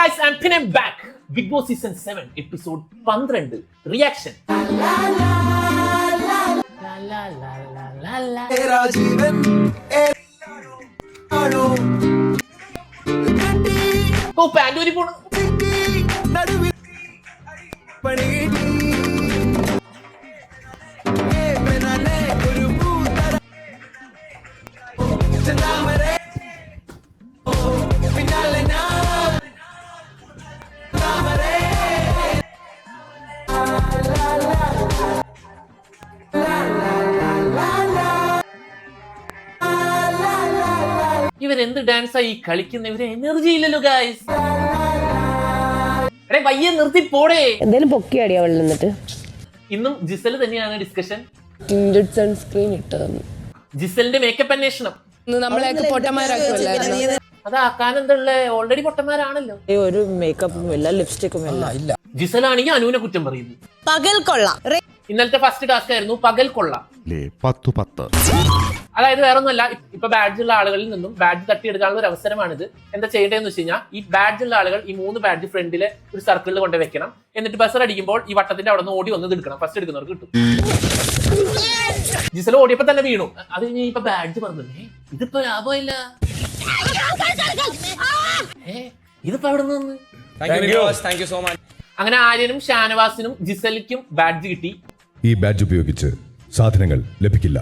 guys, I'm Pinam back. Big Boss season 7 episode 12 reaction. तेरा जीवन ओ पैंडूरी पोण ഇവരെന്ത് ഡാൻസാ ഈ കളിക്കുന്ന? ഇവര് എനർജി ഇല്ലല്ലോ ഗൈസ്. എടേ വയ്യ നിർത്തി പോടേ. എന്തായാലും പൊക്കിയാടി അവൾ നിന്നിട്ട്. ഇന്നും ജിസൽ തന്നെയാണ് ഡിസ്കഷൻ. ടിൻഡഡ് സൺസ്ക്രീൻ ഇട്ടതെന്ന് ജിസലിന്റെ മേക്കപ്പ് അന്വേഷണം. നമ്മളെയൊക്കെ പൊട്ടന്മാരാക്കുമല്ലായിരുന്നു. അതാക്കാൻ എന്താ ഓൾറെഡി പൊട്ടന്മാരാണല്ലോ. ഒരു മേക്കപ്പും ഇല്ല, ലിപ്സ്റ്റിക്കും ഇല്ല. ജിസലാണെങ്കിൽ അനുവിനെ കുറ്റം പറയുന്നു. പകൽ കൊള്ളാം. ഇന്നലത്തെ ഫസ്റ്റ് ടാസ്ക് ആയിരുന്നു പകൽ കൊള്ള. അതായത് വേറൊന്നുമല്ല, ഇപ്പൊ ബാഡ്ജ് ഉള്ള ആളുകളിൽ നിന്നും ബാഡ്ജ് തട്ടിയെടുക്കാനുള്ള ഒരു അവസരമാണിത്. എന്താ ചെയ്യേണ്ടതെന്ന് വെച്ച് കഴിഞ്ഞാൽ, ഈ ബാഡ്ജ് ഉള്ള ആളുകൾ ഈ 3 ബാഡ്ജ് ഫ്രണ്ടിലെ ഒരു സർക്കിളിൽ കൊണ്ട് വെക്കണം. എന്നിട്ട് ബസർ അടിക്കുമ്പോൾ ഈ വട്ടത്തിന്റെ അവിടെ നിന്ന് ഓടി വന്ന് എടുക്കണം. ഫസ്റ്റ് എടുക്കുന്നവർക്ക് കിട്ടും. ജിസൽ ഓടിയപ്പോ തന്നെ വീണു. അത് കഴിഞ്ഞ് ഇപ്പൊ ബാഡ്ജ് പറഞ്ഞു, ഇതിപ്പോ ലാഭമില്ല, ഇതിപ്പോ അവിടെ നിന്ന്. അങ്ങനെ ആര്യനും ഷാനവാസിനും ജിസലിക്കും ബാഡ്ജ് കിട്ടി. ഈ ബാഡ്ജ് ഉപയോഗിച്ച് സാധനങ്ങൾ ലഭിക്കില്ല.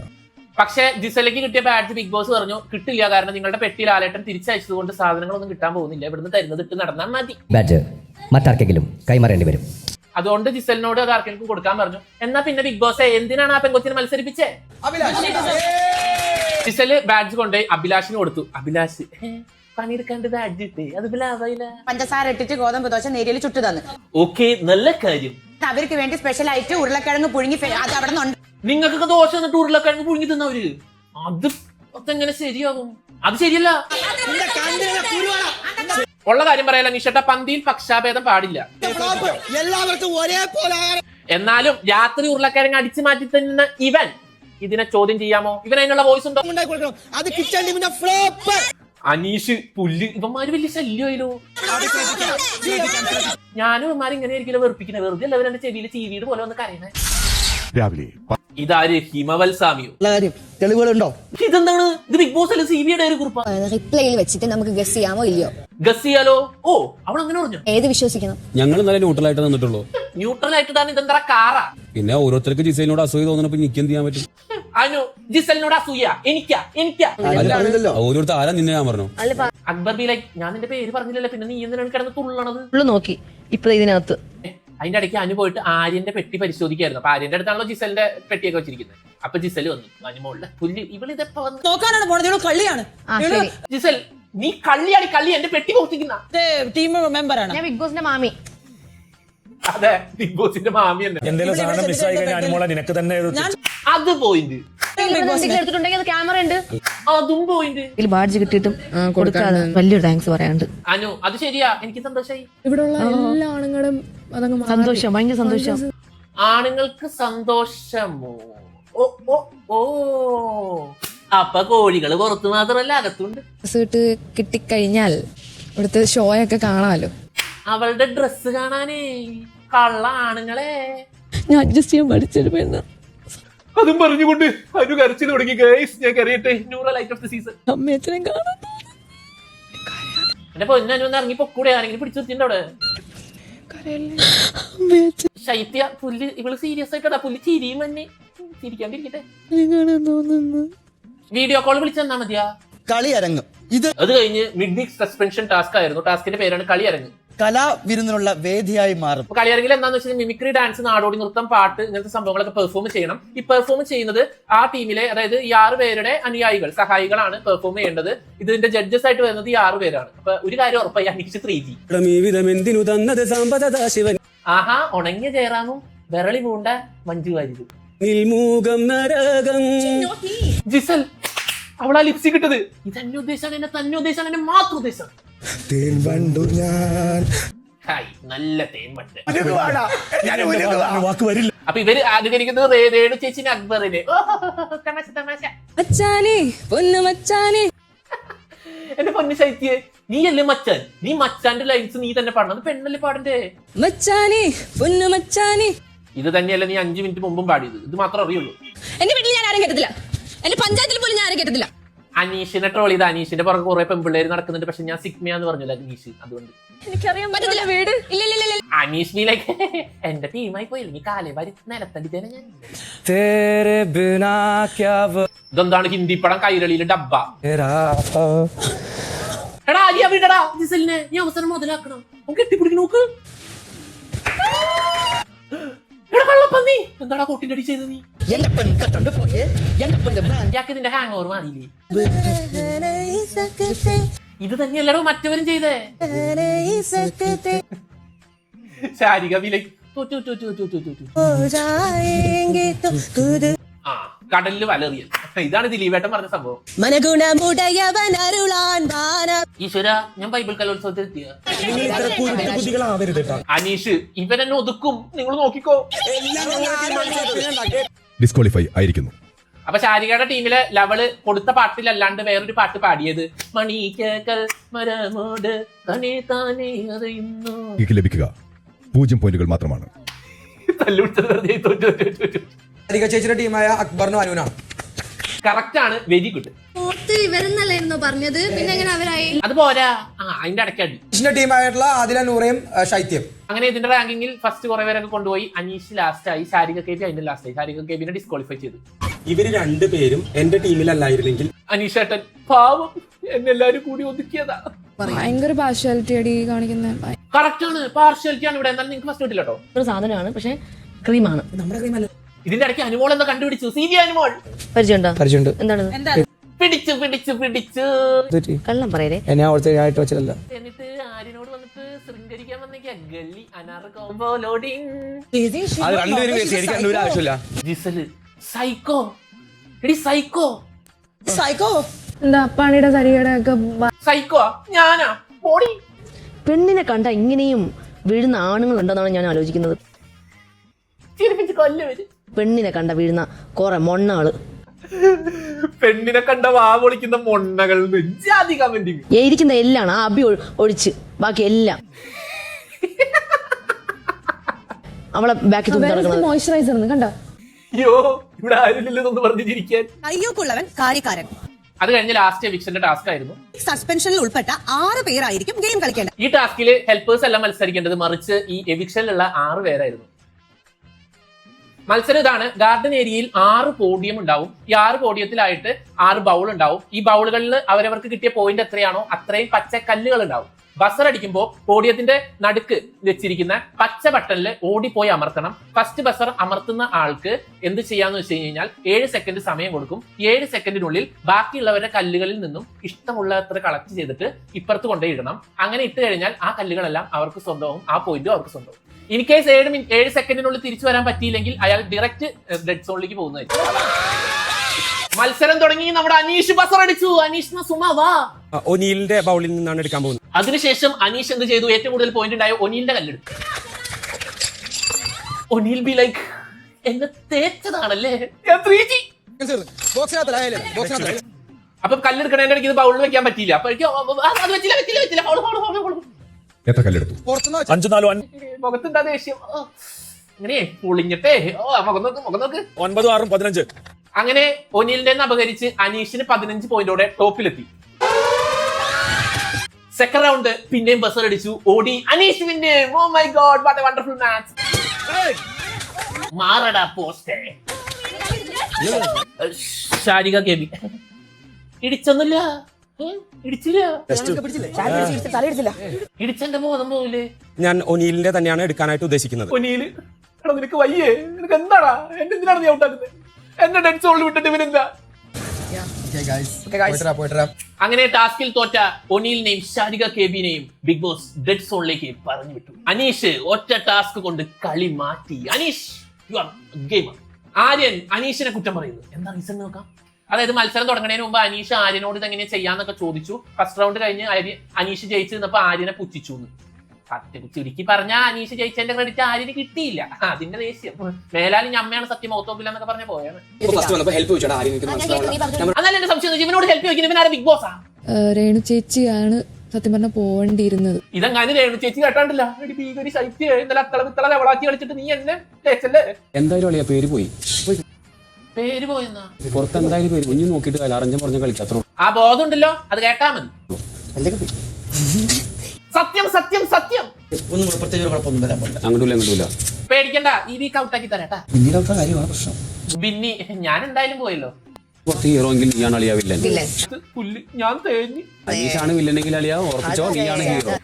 പക്ഷെ ജിസലിക്ക് കിട്ടിയ ബാഡ്ജ് ബിഗ് ബോസ് പറഞ്ഞു കിട്ടില്ല, കാരണം നിങ്ങളുടെ പെട്ടി ലാലേട്ടൻ തിരിച്ചയച്ചതുകൊണ്ട് സാധനങ്ങളൊന്നും കിട്ടാൻ പോകുന്നില്ല, ഇവിടുന്ന് തരുന്നത് ഇട്ട് നടന്നാൽ മതി. ബാഡ്ജ് മറ്റാർക്കെങ്കിലും കൈമാറേണ്ടി വരും. അതുകൊണ്ട് ജിസലിനോട് അത് ആർക്കെങ്കിലും കൊടുക്കാൻ പറഞ്ഞു. എന്നാ പിന്നെ ബിഗ് ബോസ് എന്തിനാണ് ആ പെങ്കൊച്ചിനെ മത്സരിപ്പിച്ചേ? ജിസല് ബാഡ്ജ് കൊണ്ടുപോയി അഭിലാഷിന് കൊടുത്തു. അഭിലാഷ് പണിയെടുക്കാണ്ട് ബാഡ്ജ് ഇട്ട് അത് ലാഭമില്ല. പഞ്ചസാര ഇട്ടിട്ട് ഗോതമ്പ് ദോശ നേരിയൽ ചുട്ടു തന്നു. ഓക്കെ, നല്ല കാര്യം. അവർക്ക് വേണ്ടി സ്പെഷ്യൽ ആയിട്ട് ഉരുളക്കിഴങ്ങ് പുഴുങ്ങി അത് അവിടെ നിന്ന്. നിങ്ങൾക്കൊക്കെ ദോശ എന്നിട്ട് ഉരുളക്കിഴങ്ങ് പുഴുങ്ങി തന്നവര്, അതെങ്ങനെ ശരിയാകും? അത് ശരിയല്ല. ഉള്ള കാര്യം പറയാലോ നിഷേട്ട, പന്തിയിൽ പക്ഷാഭേദം പാടില്ല. എല്ലാവർക്കും ഒരേപോലെ. എന്നാലും രാത്രി ഉരുളക്കിഴങ്ങ് അടിച്ചു മാറ്റി തന്ന ഇവൻ ഇതിനെ ചോദ്യം ചെയ്യാമോ? ഇവൻ അതിനുള്ള വോയിസ് ഉണ്ടോ? അത് കിച്ചൺ ടീമിന്റെ ഫ്ലോപ്പ്. അനീഷ് പുല്ല്, ഇവന്മാര് വലിയ ശല്യമായാലോ. ഞാനും ഇവന്മാര് ഇങ്ങനെ ആയിരിക്കില്ല വെറുപ്പിക്കുന്നത്. വെറുതെ അല്ല അവരെ ചെവിയിൽ ചീവീട് പോലെ വന്ന് കരയണേ. ഇതാര് ഹിമവൽ സാമിയോ? തെളിവുകളുണ്ടോ? ഇതെന്താണ്? ഇത് ബിഗ് ബോസ് അല്ല, സിബിയുടെ ഒരു ഗ്രൂപ്പാ. റിപ്ലൈയിൽ വെച്ചിട്ട് നമുക്ക് ഗസ് ചെയ്യാമോ ഇല്ലയോ? ഗസ് ചെയ്യാലോ? ഓ, അവൾ അങ്ങനെ പറഞ്ഞു. ഏത് വിശ്വസിക്കണം? ഞങ്ങൾ നല്ല ന്യൂട്രൽ ആയിട്ട് തന്നിട്ടുള്ളൂ. ന്യൂട്രൽ ആയിട്ടാണ് ഇതെന്താ കാറാ? പിന്നെ ഓരോരുത്തർക്ക് ജിസലിനോട് അസൂയ തോന്നുന്നപ്പോ എനിക്ക് എന്ത് ചെയ്യാൻ പറ്റും? അനു ജിസലിനോട് അസൂയ എനിക്കാ? ഓരോരുത്തർ ആരാ നിന്നെ ഞാൻ പറഞ്ഞു. അക്ബർ ബി ലൈക്ക്, ഞാൻ നിന്റെ പേര് പറഞ്ഞില്ലല്ലോ, പിന്നെ നീ എന്തിനാണ് കിടന്ന് തുള്ളണത്? നോക്കി ഇപ്പൊ ഇതിനകത്ത്. അതിന്റെ ഇടയ്ക്ക് അനു പോയിട്ട് ആര്യന്റെ പെട്ടി പരിശോധിക്കായിരുന്നു. അപ്പൊ ആര്യന്റെ അടുത്താണല്ലോ ജിസലിന്റെ പെട്ടിയൊക്കെ വെച്ചിരിക്കുന്നത്. അപ്പൊ ജിസൽ വന്നു അനുമോളുടെ പുല്ല്, ഇവളിതെപ്പോ വന്നു നോക്കാനാണ് പോണത്? കള്ളിയാണ് ജിസൽ, നീ കള്ളിയാണ്. കള്ളി എന്റെ പെട്ടി പോർത്തിക്കുന്ന ടീം മെമ്പറാണ്. ഞാൻ ബിഗ് ബോസിന്റെ മാമി. അതെ, ബിഗ് ബോസിന്റെ മാമി തന്നെ. എന്തെങ്കിലും സാധനം മിസ്സായി കഴിഞ്ഞാൽ അനുമോളെ നിനക്ക് തന്നെ അത് പോയിന്റ്. എടുത്തിട്ടുണ്ടെങ്കിൽ അത് ക്യാമറ ഉണ്ട്, അതും പോയിന്റ്. ഇതിൽ ബാഡ്ജ് കിട്ടിയിട്ടും കൊടുക്കാതെ വലിയൊരു താങ്ക്സ് പറയാണ്ട്. അനു അത് ശരിയാ, എനിക്ക് സന്തോഷായി. ഇവിടെ ഉള്ള എല്ലാ ആണുങ്ങളും സന്തോഷം, ഭയങ്കര സന്തോഷം. ആണുങ്ങൾക്ക് സന്തോഷമോ? ഓ ഓ ഓ, അപ്പൊ കോഴികള് പുറത്ത് മാത്രമല്ല അകത്തുണ്ട്. കിട്ടിക്കഴിഞ്ഞാൽ ഇവിടുത്തെ ഷോയൊക്കെ കാണാമല്ലോ. അവളുടെ ഡ്രസ് കാണാനേ കള്ള ആണുങ്ങളെ. ഞാൻ അഡ്ജസ്റ്റ് ചെയ്യാൻ പഠിച്ചൊരു പെണ്ണ്. അതും പറഞ്ഞുകൊണ്ട് അനു കരച്ചിൽ തുടങ്ങി. ഗൈസ്, ഞാൻ കരയട്ടെ. ന്യൂറൽ ലൈറ്റ് ഓഫ് ദി സീസൺ. അമ്മയച്ഛനെ കാണാൻ എന്റെ പൊന്നു ഒന്ന് ഇറങ്ങി പൊക്കൂടെ, ആരെങ്കിലും പിടിച്ചു നിർത്തിണ്ട് അവിടെ. ശൈത്യ പുല്ല്, ഇവള് സീരിയസ് ആയിട്ടാ പുല്ല് ചിരിയും തന്നെ. ചിരിക്കാണ്ടിരിക്കട്ടെ. വീഡിയോ കോൾ വിളിച്ചു തന്നാ മതിയാ. കളിയരങ്ങ്. അത് കഴിഞ്ഞ് മിഡ് വീക്ക് സസ്പെൻഷൻ ടാസ്ക് ആയിരുന്നു. ടാസ്കിന്റെ പേരാണ് കളിയരങ്ങ്. കലാവിരുന്നിനുള്ള വേദിയായി മാറും. കളിയരങ്ങിൽ എന്താന്ന് വെച്ചാൽ മിമിക്രി, ഡാൻസ്, നാടോടി നൃത്തം, പാട്ട്, ഇങ്ങനത്തെ സംഭവങ്ങളൊക്കെ പെർഫോം ചെയ്യണം. ഈ പെർഫോം ചെയ്യുന്നത് ആ ടീമിലെ, അതായത് ഈ 6 പേരുടെ അനുയായികൾ, സഹായികളാണ് പെർഫോം ചെയ്യേണ്ടത്. ഇതിന്റെ ജഡ്ജസ് ആയിട്ട് വരുന്നത് ഈ 6 പേരാണ്. അപ്പൊ ഒരു കാര്യം ഉറപ്പായി, അനീഷ് 3G. ആഹാ, ഉണങ്ങിയ ജയറാമും വിരളി പൂണ്ട മഞ്ജു വാര്യരും. ജിസൽ, അവളാ ലിപ്സി കിട്ടത്. ഇത് തന്നെ ഉദ്ദേശാണ്, എന്നെ തന്നെ ഉദ്ദേശാണ്, എന്നെ മാത്രം ഉദ്ദേശാണ്. നല്ല തേൻ വണ്ട്. അപ്പൊ ഇവര് അനുകരിക്കുന്നത് രേണു ചേച്ചിനെ, അക്ബറിനെ. തമാശ തമാശ. മച്ചാനെ പൊന്നു മച്ചാനെ, എന്റെ പൊന്നു ശൈത്യെ, നീ അല്ലേ മച്ചാൻ, നീ മച്ചാന്റെ ലൈൻസ് നീ തന്നെ പാടണം. അത് പെണ്ണല്ലേ പാടണ്ടേ? മച്ചാനെ പൊന്നു മച്ചാനെ. ഇത് തന്നെയല്ലേ നീ 5 മിനിറ്റ് മുമ്പും പാടിയത്. ഇത് മാത്രം അറിയുള്ളൂ. എന്റെ വീട്ടിൽ ഞാൻ ആരും കേട്ടത്തില്ല, എന്റെ പഞ്ചായത്തിൽ പോലും ഞാൻ ആരും കേട്ടത്തില്ല. അനീഷിനെ ട്രോൾ ചെയ്ത് അനീഷിന്റെ പുറകെ കുറെ പെൺപിള്ളേര് നടക്കുന്നുണ്ട്. പക്ഷെ ഞാൻ സിഗ്മയാന്ന് പറഞ്ഞില്ല അനീഷ്, അതുകൊണ്ട് എനിക്കറിയാൻ പറ്റത്തില്ല വീട്. ഇല്ല അനീഷ് നീ ലൈക്ക് എന്റെ ടീമായി പോയില്ല, നീ കാലേ വരി നിലത്തടിച്ചേനെ ഞാൻ. ഇതെന്താണ് ഹിന്ദി പടം കൈരളിയില് ഡബ്ബ. എടാ അലിയ വിടടാ ജിസലിനെ, നീ അവസരം മുതലാക്കണം. കെട്ടിപ്പിടിക്ക് നോക്ക്. എടാ കള്ളപ്പന്നി, എന്താടാ കോട്ടിന്റെ അടി ചെയ്ത് നീ? ഇയാൾക്ക് ഇതിന്റെ ഹാങ് ഓവർ മാറിയില്ലേ? ഇത് തന്നെയല്ലടോ മറ്റവരും ചെയ്തേ. ശാരിക വിലക്ക് ആ കടലില് വലറിയൽ. ഇതാണ് ദിലീപേട്ടൻ പറഞ്ഞ സംഭവം. ഈശ്വര, ഞാൻ ബൈബിൾ കലോത്സവത്തിൽ എത്തിയ അനീഷ് ഇവരെന്നെ ഒതുക്കും, നിങ്ങൾ നോക്കിക്കോ. ഡിസ്ക്വാളിഫൈ ആയിരിക്കുന്നു. അപ്പൊ ശാരികയുടെ ടീമിലെ ലവള് കൊടുത്ത പാട്ടിലല്ലാണ്ട് വേറൊരു പാട്ട് പാടിയത് മണിക്കേക്കൽ മരമോട് തനി താനേ അറിയുന്നു. ലഭിക്കുക 0 പോയിന്റുകൾ മാത്രമാണ്. ചേച്ചിയുടെ ടീമായ അക്ബറിനും അനുവിനാണ്. കറക്റ്റ് ആണ്, വെരി ഗുഡ്. ഇവരെന്നല്ലായിരുന്നോ പറഞ്ഞത്, പിന്നെ എങ്ങനെ അവരായി? അത് പോരാ, അതിന്റെ ഇടയ്ക്കടി. ടീമായിട്ടുള്ള ആദില നൂറയും ശൈത്യം. അങ്ങനെ ഇതിന്റെ റാങ്കിങ്ങിൽ ഫസ്റ്റ് കുറെ പേരൊക്കെ കൊണ്ടുപോയി. അനീഷ് ലാസ്റ്റ് ആയി, ശാരിക കെ ബി അതിന്റെ ലാസ്റ്റ് ആയി. ശാരിക കെ ബിനെ ഡിസ്ക്വാളിഫൈ ചെയ്തു. ഇവര് രണ്ടുപേരും എന്റെ ടീമിലല്ലായിരുന്നെങ്കിൽ അനീഷ് ഏട്ടൻ പാവം എന്നെ എല്ലാരും കൂടി ഒതുക്കിയതാ. ഭയങ്കര പാർഷ്യാലിറ്റി അടി കാണിക്കുന്നത്. കറക്റ്റ് ആണ്, പാർഷ്യാലിറ്റി ആണ് ഇവിടെ. എന്നാലും നിങ്ങൾക്ക് ഫസ്റ്റ് കിട്ടില്ല കേട്ടോ. ഒരു സാധനമാണ്, പക്ഷെ ക്രീമാണ്. ഇതിന്റെ ഇടയ്ക്ക് അനുമോൾ എന്താ കണ്ടുപിടിച്ചു. സി വി അനുമോൾ പരിചയമുണ്ട്. എന്താണ് പിടിച്ചു പിടിച്ചു പിടിച്ചു കള്ളം പറയേ. എന്നിട്ട് ആര്യനോട് വന്നിട്ട് ശൃംഗരിക്കാൻ വന്നേക്കാ. ഗല്ലി അനാർ കോംബോ ലോഡിങ്. ജിസല് സൈക്കോ. എടി സൈക്കോ. സൈക്കോ എന്താ അപ്പാണിയുടെ സരിയുടെ ഒക്കെ സൈക്കോ ഞാനാ ബോഡി. പെണ്ണിനെ കണ്ട ഇങ്ങനെയും വീഴുന്ന ആണുങ്ങൾ ഉണ്ടെന്നാണ് ഞാൻ ആലോചിക്കുന്നത്. ചിരിപ്പിച്ച് കൊല്ലുവര്. പെണ്ണിനെ കണ്ട വീഴുന്ന കുറെ മൊണ്ണാള്. പെണ്ണിനെ കണ്ട വാ പൊളിക്കുന്ന മൊണ്ണകൾ ജാതി കമന്റിങ്. ഇരിക്കുന്ന എല്ലാം ആ അബി ഒഴിച്ച് ബാക്കി എല്ലാം അവളെ ബാക്കി മോയ്സ്ചറൈസർ കണ്ടോ. അയ്യോ ഇവിടെ ആരില്ലെന്നൊന്ന് പറഞ്ഞു ചിരിക്കാൻ. അയ്യോക്കുള്ളവൻ കാര്യക്കാരൻ. അത് കഴിഞ്ഞ് ലാസ്റ്റ് എവിക്ഷന്റെ ടാസ്ക് ആയിരുന്നു. സസ്പെൻഷനിൽ ഉൾപ്പെട്ട 6 പേരായിരിക്കും ഗെയിം കളിക്കേണ്ടത്. ഈ ടാസ്കില് ഹെൽപ്പേഴ്സ് എല്ലാം മത്സരിക്കേണ്ടത്, മറിച്ച് ഈ എവിക്ഷനിലുള്ള 6 പേരായിരുന്നു. മത്സരം ഇതാണ്. ഗാർഡൻ ഏരിയയിൽ 6 പോഡിയം ഉണ്ടാവും. ഈ 6 പോഡിയത്തിലായിട്ട് 6 ബൗൾ ഉണ്ടാവും. ഈ ബൗളുകളിൽ അവരവർക്ക് കിട്ടിയ പോയിന്റ് എത്രയാണോ അത്രയും പച്ച കല്ലുകൾ ഉണ്ടാവും. ബസർ അടിക്കുമ്പോൾ പോഡിയത്തിന്റെ നടുക്ക് വെച്ചിരിക്കുന്ന പച്ച ബട്ടണിൽ ഓടിപ്പോയി അമർത്തണം. ഫസ്റ്റ് ബസർ അമർത്തുന്ന ആൾക്ക് എന്ത് ചെയ്യാന്ന് വെച്ച് കഴിഞ്ഞാൽ 7 സെക്കൻഡ് സമയം കൊടുക്കും. 7 സെക്കൻഡിനുള്ളിൽ ബാക്കിയുള്ളവരുടെ കല്ലുകളിൽ നിന്നും ഇഷ്ടമുള്ളത്ര കളക്ട് ചെയ്തിട്ട് ഇപ്പുറത്ത് കൊണ്ടുപോയി ഇടണം. അങ്ങനെ ഇട്ട് കഴിഞ്ഞാൽ ആ കല്ലുകളെല്ലാം അവർക്ക് സ്വന്തവും ആ പോയിന്റും അവർക്ക് സ്വന്തവും. ഇൻ കേസ് 7 സെക്കൻഡിനുള്ളിൽ തിരിച്ചു വരാൻ പറ്റിയില്ലെങ്കിൽ അയാൾ ഡയറക്റ്റ് ഡെഡ് സോണിലേക്ക് പോകുന്നതായിരിക്കും. മത്സരം തുടങ്ങി. നമ്മുടെ അനീഷ് ബസർ അടിച്ചു. അനീഷ് സുമ വാ. ഒനീലിന്റെ ബൗളിൽ നിന്നാണ് എടുക്കാൻ പോകുന്നത്. അതിനുശേഷം അനീഷ് എന്ത് ചെയ്തു? ഏറ്റവും കൂടുതൽ പോയിന്റ് ഉണ്ടായ ഒനീലിന്റെ കല്ലെടുത്തു. ഒനീൽ ബി ലൈക്ക് എന്നെ തേച്ചതാണല്ലേ. അപ്പൊ കല്ലെടുക്കണേന്റെ ഇടയ്ക്ക് ഇത് ബൗളിൽ വെക്കാൻ പറ്റിയില്ല. അപ്പൊ അത് വെച്ചില്ല. എത്ര കല്ലെടുത്തു? 5-4 ദേഷ്യം ഇങ്ങനെ പൊളിഞ്ഞിട്ടേ. മുഖം നോക്ക്. 9, 6, 15. അങ്ങനെ ഒനീലിന്റെ അപകരിച്ച് അനീഷിന് 15 പോയിന്റോടെ ടോപ്പിലെത്തി. സെക്കൻഡ് റൗണ്ട് പിന്നെയും ബസർ അടിച്ചു. ഓടി അനീഷ് പിന്നെ. Oh my God, what a wonderful match. മാറടാ പോസ്റ്റേ. ശാരിക കെബി ഇടിച്ചൊന്നുമില്ല. ഇടിച്ചില്ല. ഇടിച്ചെന്റെ ബോധം പോവില്ലേ? ഞാൻ ഒനീലിന്റെ തന്നെയാണ് എടുക്കാനായിട്ട് ഉദ്ദേശിക്കുന്നത്. ഒനീല് എടാ നിനക്ക് വയ്യേ? നിനക്ക് എന്താടാ? എന്നെ എന്തിനാണ് നീ ഔട്ടാക്കുന്നത്? എന്നെ ഡെഡ് സോണിൽ വിട്ടിട്ട് ഇവനെന്താ? അങ്ങനെ ടാസ്കിൽ തോറ്റ ഒനീലിനെയും ശാരിക കെബിനെയും ബിഗ് ബോസ് ഡെഡ് സോണിലേക്ക് പറഞ്ഞു വിട്ടു. അനീഷ് ഒറ്റ ടാസ്ക് കൊണ്ട് കളി മാറ്റി. Aneesh you are gamer. Aryan അനീഷിനെ കുറ്റം പറയുന്നു. എന്താ റീസൺ നോക്കാം. അതായത് മത്സരം തുടങ്ങുന്നതിന് മുമ്പ് അനീഷ് ആര്യനോട് ഇതെങ്ങനെ ചെയ്യാന്നൊക്കെ ചോദിച്ചു. ഫസ്റ്റ് റൗണ്ട് കഴിഞ്ഞ് അനീഷ് ജയിച്ചു നിന്നപ്പോ ആര്യനെ പുച്ഛിച്ചു. ചുരുക്കി പറഞ്ഞ അനീഷ് ജയിച്ചതിന്റെ ക്രെഡിറ്റ് ആര്യന് കിട്ടിയില്ല. അതിന്റെ ദേഷ്യം. മേലാലും അമ്മയാണ് സത്യം മൗത്തോക്കില്ല എന്നൊക്കെ പറഞ്ഞ പോയാണ്. അതല്ല എന്റെ സംശയം ഇവനോട് ഹെൽപ്പ് ചോദിക്കുന്നത്. ഇവനാണ് ബിഗ് ബോസാ. രേണു ചേച്ചിയാണ് സത്യം പറഞ്ഞാൽ പോവേണ്ടിയിരുന്നത്. ഇതെങ്ങനെ രേണു ചേച്ചി കേട്ടാണ്ടില്ല എടി ഭീകരി ശൈത്യ ഇന്നലെ അത്തള വിത്തള ലവളാക്കി കളിച്ചിട്ട് നീ എന്നെ തേച്ചല്ലേ? എന്തായാലും അളിയാ പേര് പോയി പേര് പോയെന്നാ പുറത്ത് എന്തായാലും പേര് കുഞ്ഞു നോക്കിയിട്ട് അലറഞ്ചം പറഞ്ഞ കളിക്കാത്രോ. ആ ബോധം ഉണ്ടല്ലോ അത് കേട്ടാ മതി. സത്യം സത്യം സത്യം അങ്ങോട്ടില്ല പേടിക്കണ്ട ഈ വീക്ക് ഔട്ടാക്കി തരാട്ടാ. ബിന്നി ഞാൻ എന്തായാലും പോയല്ലോ. പുറത്ത് ഹീറോ എങ്കിൽ നീയാണ് അളിയാ വില്ലൻ. ഇത് പുല്ല് ഞാൻ തേഞ്ഞു. അനീഷാണ് വില്ലനെങ്കിൽ അളിയാ ഉറപ്പിച്ചോ നീയാണ് ഹീറോ.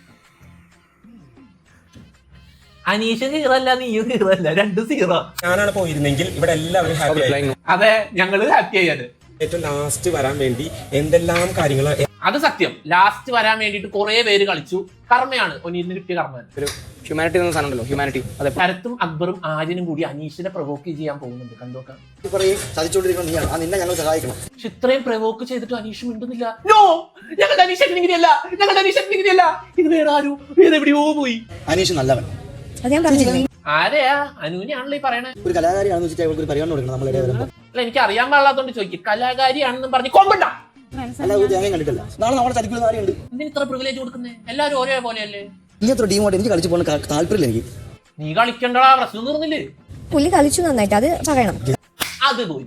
അനീഷ് ഹീറോ അല്ല നീയും ഹീറോ അല്ല, രണ്ട് സീറോ. ഞാനാണ് പോയിരുന്നെങ്കിൽ ഇവിടെ എല്ലാവരും ഹാപ്പി. അതെ ഞങ്ങള് ഹാപ്പി ആയത്. ഏറ്റവും ലാസ്റ്റ് വരാൻ വേണ്ടി എന്തെല്ലാം കാര്യങ്ങൾ. അത് സത്യം. ലാസ്റ്റ് വരാൻ വേണ്ടിട്ട് കുറെ പേര് കളിച്ചു. കർമ്മയാണ് ഒനീലിന് കിട്ടിയ കർമ്മ. ഹ്യൂമാനിറ്റി എന്ന സാധനമല്ലോ, ഹ്യൂമാനിറ്റി. അതെ, ഭരത്തും അക്ബറും ആര്യനും കൂടി അനീഷിനെ പ്രൊവോക്ക് ചെയ്യാൻ പോകുന്നുണ്ട്. കണ്ടോക്കാം. സാധിച്ചുകൊണ്ടിരിക്കണം നീയാണ്, നിന്നെ ഞങ്ങൾ സഹായിക്കണം. പക്ഷെ ഇത്രയും പ്രൊവോക്ക് ചെയ്തിട്ട് അനീഷ് മിണ്ടുന്നില്ല. നോ, ഞങ്ങളുടെ അനീഷ് ഇങ്ങനെയല്ല, ഞങ്ങളുടെ അനീഷ് ഇങ്ങനെയല്ല. ഇത് വേറെ ആരും വേറെ എവിടെയോ പോയി. അനീഷ് നല്ലവൻ. അത് ഞാൻ പറഞ്ഞില്ലേ? ആരെയാ? അനുവിനെയാണല്ലോ ഈ പറയണേ. ഒരു കലാകാരിയാണെന്ന് വെച്ചിട്ട് അവൾക്ക് ഒരു പരിഗണന കൊടുക്കണം നമ്മളുടെ വരുമ്പോൾ. അല്ല എനിക്ക് അറിയാൻ പാടില്ലാത്തോണ്ട് ചോദിക്കും. കലാകാരിയാണെന്നും പറഞ്ഞ് കൊമ്പണ്ട. അല്ല, ഒരു തേങ്ങയും കണ്ടിട്ടില്ല. നാളെ നമ്മളെ ചതിക്കുന്ന കാര്യമുണ്ട്. എന്തിന് ഇത്ര പ്രിവിലേജ് കൊടുക്കുന്നേ? എല്ലാരും ഒരേ പോലെയല്ലേ? ഇങ്ങനത്തെ ടീമായിട്ട് എനിക്ക് കളിച്ചു പോകാൻ താല്പര്യമില്ല. എനിക്ക് നീ കളിക്കണ്ടടാ, പ്രശ്നം തീർന്നില്ലേ? പുള്ളി കളിച്ചു നന്നായിട്ട്, അത് പറയണം. അത് പോയി.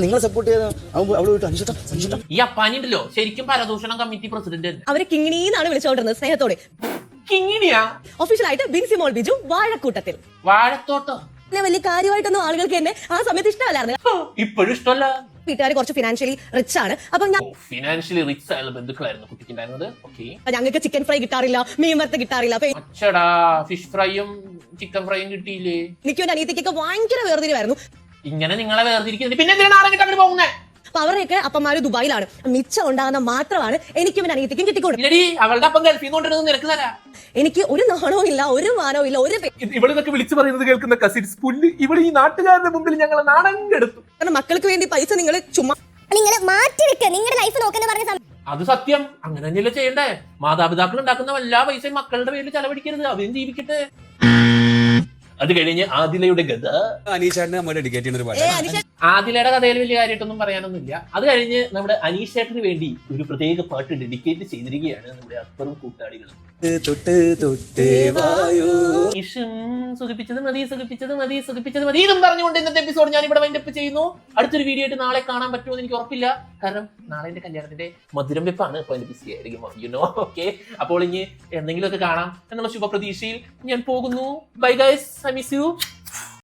നിങ്ങളെ സപ്പോർട്ട് ചെയ്ത അവള് വിട്ടു. അനീഷേട്ടാ ഈ അപ്പാനി ഉണ്ടല്ലോ ശരിക്കും പരദൂഷണം കമ്മിറ്റി പ്രസിഡന്റ്. അവരെ കിങ്ങിണിന്നാണ് വിളിച്ചോണ്ടിരുന്നത് സ്നേഹത്തോടെ. കിങ്ങിണിയാ? ഒഫീഷ്യലായിട്ട് ബിൻസി മോൾ ബിജു വാഴക്കൂട്ടത്തിൽ. വാഴത്തോട്ടോ? വലിയ കാര്യമായിട്ടൊന്നും ആളുകൾക്ക് എന്നെ ആ സമയത്ത് ഇഷ്ടമല്ലായിരുന്നു. ഇപ്പോഴും ഇഷ്ടമല്ല. വീട്ടുകാർ കുറച്ച് ഫിനാൻഷ്യലി റിച്ച് ആണ്. അപ്പൊ ഫിനാൻഷ്യലി റിച്ച് ആയുള്ള ബന്ധുക്കളായിരുന്നു കുട്ടിക്കുണ്ടായിരുന്നത്. ഓക്കെ, ഞങ്ങൾക്ക് ചിക്കൻ ഫ്രൈ കിട്ടാറില്ല, മീൻ വറുത്ത് കിട്ടാറില്ല. അപ്പൊ അച്ചടാ, ഫിഷ് ഫ്രൈയും ചിക്കൻ ഫ്രൈയും കിട്ടിയില്ലേ? എനിക്കും എന്റെ അനിയത്തിക്കൊക്കെ ഭയങ്കര വേർതിരിവായിരുന്നു. ഇങ്ങനെ നിങ്ങളെ വേർതിരിക്കുന്നത് പിന്നെ എന്തിനാണ് നാളെ കിട്ടാൻ പോകുന്നത്? അപ്പൊ അവരുടെയൊക്കെ അപ്പന്മാര് ദുബായിലാണ്. മിച്ചം ഉണ്ടാകുന്ന മാത്രമാണ് എനിക്കും എന്റെ അനിയത്തിക്കും കിട്ടിക്കൊടുക്കുന്നത്. ഇല്ലടി, അവളുടെ അപ്പം ഗൾഫിൽ നിന്ന് കൊണ്ടിരുന്നത് നിനക്ക് തരാ. എനിക്ക് ഒരു നാണവും ഇല്ല, ഒരു മാനവും ഇല്ല, ഒരു ഇവളിതൊക്കെ വിളിച്ചു പറയുന്നത് കേൾക്കുന്ന കസിൻസ് പുല്ല്. ഇവിടെ ഈ നാട്ടുകാരുടെ മുമ്പിൽ ഞങ്ങൾ നാണം കെടുത്തു. കാരണം മക്കൾക്ക് വേണ്ടി പൈസ നിങ്ങൾ ചുമ്മാ നിങ്ങളുടെ ലൈഫ് നോക്കുന്ന പറഞ്ഞ അത് സത്യം. അങ്ങനെ തന്നെയല്ലേ ചെയ്യണ്ടേ? മാതാപിതാക്കൾ ഉണ്ടാക്കുന്ന എല്ലാ പൈസയും മക്കളുടെ പേരിൽ ചെലവഴിക്കരുത്, അവരും ജീവിക്കട്ടെ. അത് കഴിഞ്ഞ് ആദിലയുടെ കഥ. അനീഷാണ് നമ്മൾ ഡെഡിക്കേറ്റ് ചെയ്യുന്ന ഒരു പാട്ട്. ആദിലയുടെ കഥയിൽ വലിയ കാര്യമായിട്ടൊന്നും പറയാനൊന്നുമില്ല. അത് കഴിഞ്ഞ് നമ്മുടെ അനീഷേട്ടന് വേണ്ടി ഒരു പ്രത്യേക പാട്ട് ഡെഡിക്കേറ്റ് ചെയ്തിരിക്കുകയാണ് നമ്മുടെ അക്ബറും കൂട്ടാളികളും. സുഖിപ്പിച്ചത് മതി, സുഖിപ്പിച്ചത് മതി, സുഖിപ്പിച്ചത് മതി എന്നും പറഞ്ഞുകൊണ്ട് ഇന്നത്തെ എപ്പിസോഡ് ഞാൻ ഇവിടെ വൈൻഡപ്പ് ചെയ്യുന്നു. അടുത്തൊരു വീഡിയോ ആയിട്ട് നാളെ കാണാൻ പറ്റുമെന്ന് എനിക്ക് ഉറപ്പില്ല. കാരണം നാളെ എന്റെ കല്യാണത്തിന്റെ മധുരം വെപ്പാണ്. അപ്പൊ അതിന്റെ ബിസി ആയിരിക്കും, യുനോ. ഓക്കെ, അപ്പോൾ ഇനി എന്തെങ്കിലുമൊക്കെ കാണാം എന്നുള്ള ശുഭപ്രതീക്ഷയിൽ ഞാൻ പോകുന്നു. Bye guys, I miss you.